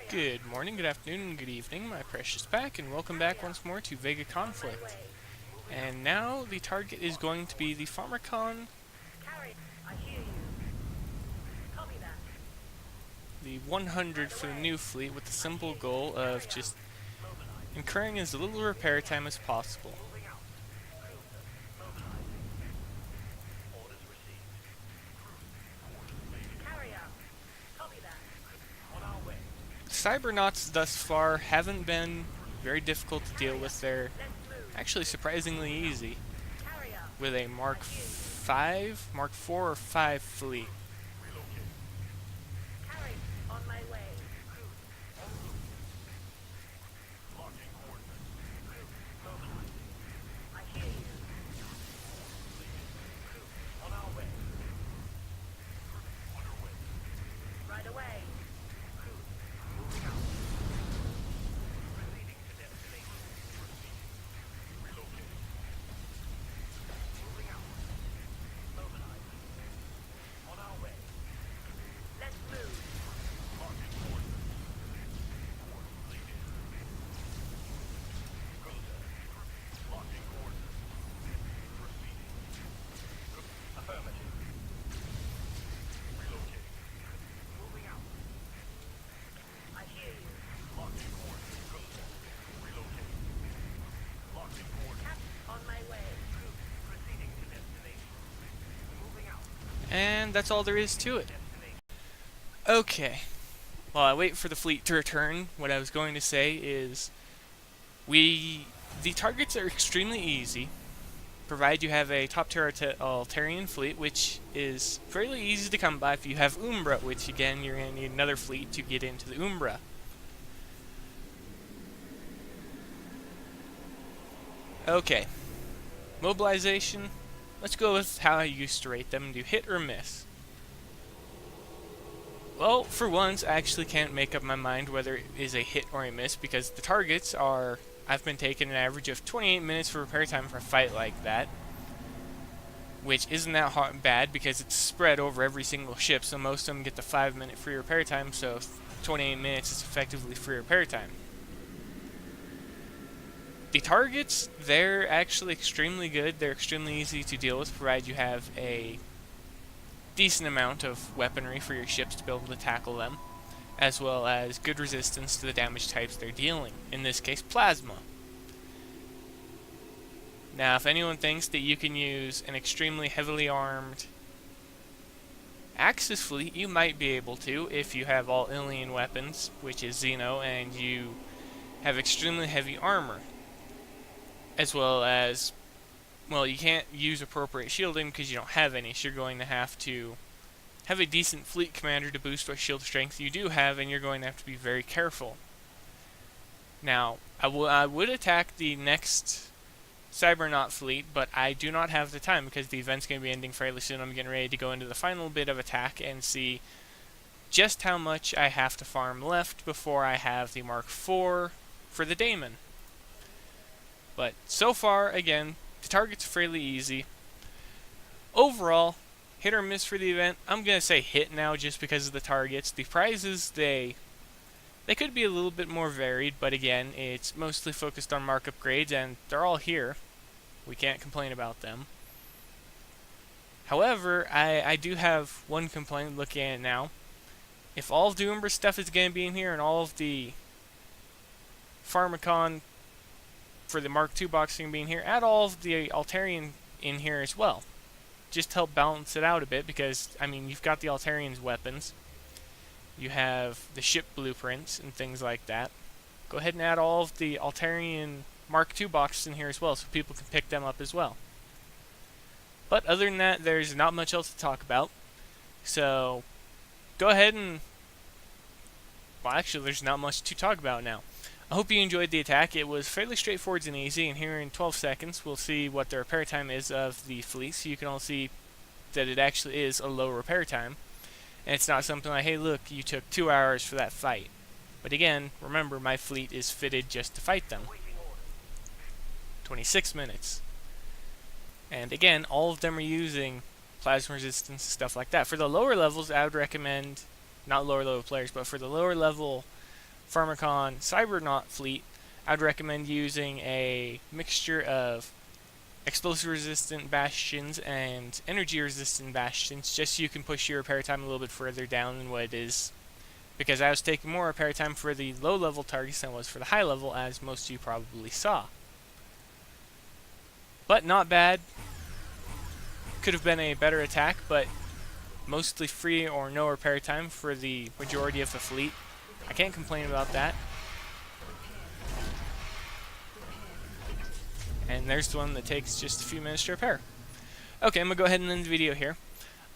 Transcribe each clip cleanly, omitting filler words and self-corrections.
Good morning, good afternoon, and good evening, my precious pack, and welcome back once more to VEGA Conflict. And now the target is going to be the Pharmakon, the 100 for the new fleet, with the simple goal of just incurring as little repair time as possible. Cybernauts thus far haven't been very difficult to deal with. They're actually surprisingly easy with a Mark 5, Mark 4 or 5 fleet. And that's all there is to it. Okay, while I wait for the fleet to return, what I was going to say is the targets are extremely easy, provided you have a top tier Altarian fleet, which is fairly easy to come by if you have Umbra, which again you're going to need another fleet to get into the Umbra. Okay, mobilization. Let's go with how I used to rate them. Do hit or miss? Well, for once, I actually can't make up my mind whether it is a hit or a miss because the targets are... I've been taking an average of 28 minutes for repair time for a fight like that, which isn't that bad because it's spread over every single ship, so most of them get the 5-minute free repair time, so 28 minutes is effectively free repair time. The targets, they're actually extremely good. They're extremely easy to deal with, provided you have a decent amount of weaponry for your ships to be able to tackle them, as well as good resistance to the damage types they're dealing, in this case plasma. Now if anyone thinks that you can use an extremely heavily armed Axis fleet, you might be able to if you have all alien weapons, which is Xeno, and you have extremely heavy armor, as well as, well, you can't use appropriate shielding because you don't have any, so you're going to have a decent fleet commander to boost what shield strength you do have, and you're going to have to be very careful. Now, I would attack the next Cybernaut fleet, but I do not have the time because the event's going to be ending fairly soon. I'm getting ready to go into the final bit of attack and see just how much I have to farm left before I have the Mark IV for the Daemon. But so far, again, the target's fairly easy. Overall, hit or miss for the event, I'm going to say hit now just because of the targets. The prizes, they could be a little bit more varied, but again, it's mostly focused on mark upgrades, and they're all here. We can't complain about them. However, I do have one complaint looking at it now. If all of the Umbra stuff is going to be in here, and all of the Pharmakon for the Mark II boxing being here, add all of the Altarian in here as well. Just to help balance it out a bit, because, I mean, you've got the Altarian's weapons. You have the ship blueprints and things like that. Go ahead and add all of the Altarian Mark II boxes in here as well, so people can pick them up as well. But other than that, there's not much else to talk about. So, go ahead and... well, actually, there's not much to talk about now. I hope you enjoyed the attack. It was fairly straightforward and easy, and here in 12 seconds we'll see what the repair time is of the fleet, so you can all see that it actually is a low repair time. And it's not something like, hey look, you took 2 hours for that fight. But again, remember, my fleet is fitted just to fight them. 26 minutes. And again, all of them are using plasma resistance and stuff like that. For the lower levels, I would recommend, not lower level players, but for the lower level Pharmakon Cybernaut fleet, I'd recommend using a mixture of explosive resistant bastions and energy resistant bastions, just so you can push your repair time a little bit further down than what it is, because I was taking more repair time for the low level targets than I was for the high level, as most of you probably saw. But not bad. Could have been a better attack, but mostly free or no repair time for the majority of the fleet. I can't complain about that. And there's the one that takes just a few minutes to repair. Okay, I'm going to go ahead and end the video here.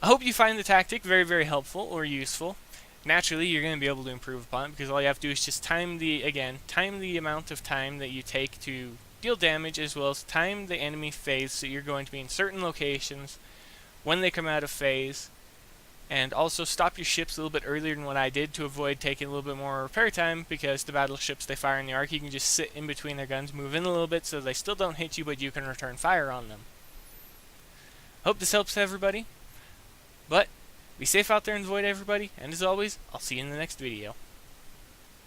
I hope you find the tactic very, very helpful or useful. Naturally, you're going to be able to improve upon it, because all you have to do is just time the amount of time that you take to deal damage, as well as time the enemy phase, so you're going to be in certain locations when they come out of phase. And also stop your ships a little bit earlier than what I did to avoid taking a little bit more repair time, because the battleships they fire in the arc, you can just sit in between their guns, move in a little bit so they still don't hit you, but you can return fire on them. Hope this helps everybody, but be safe out there in the void, everybody, and as always, I'll see you in the next video.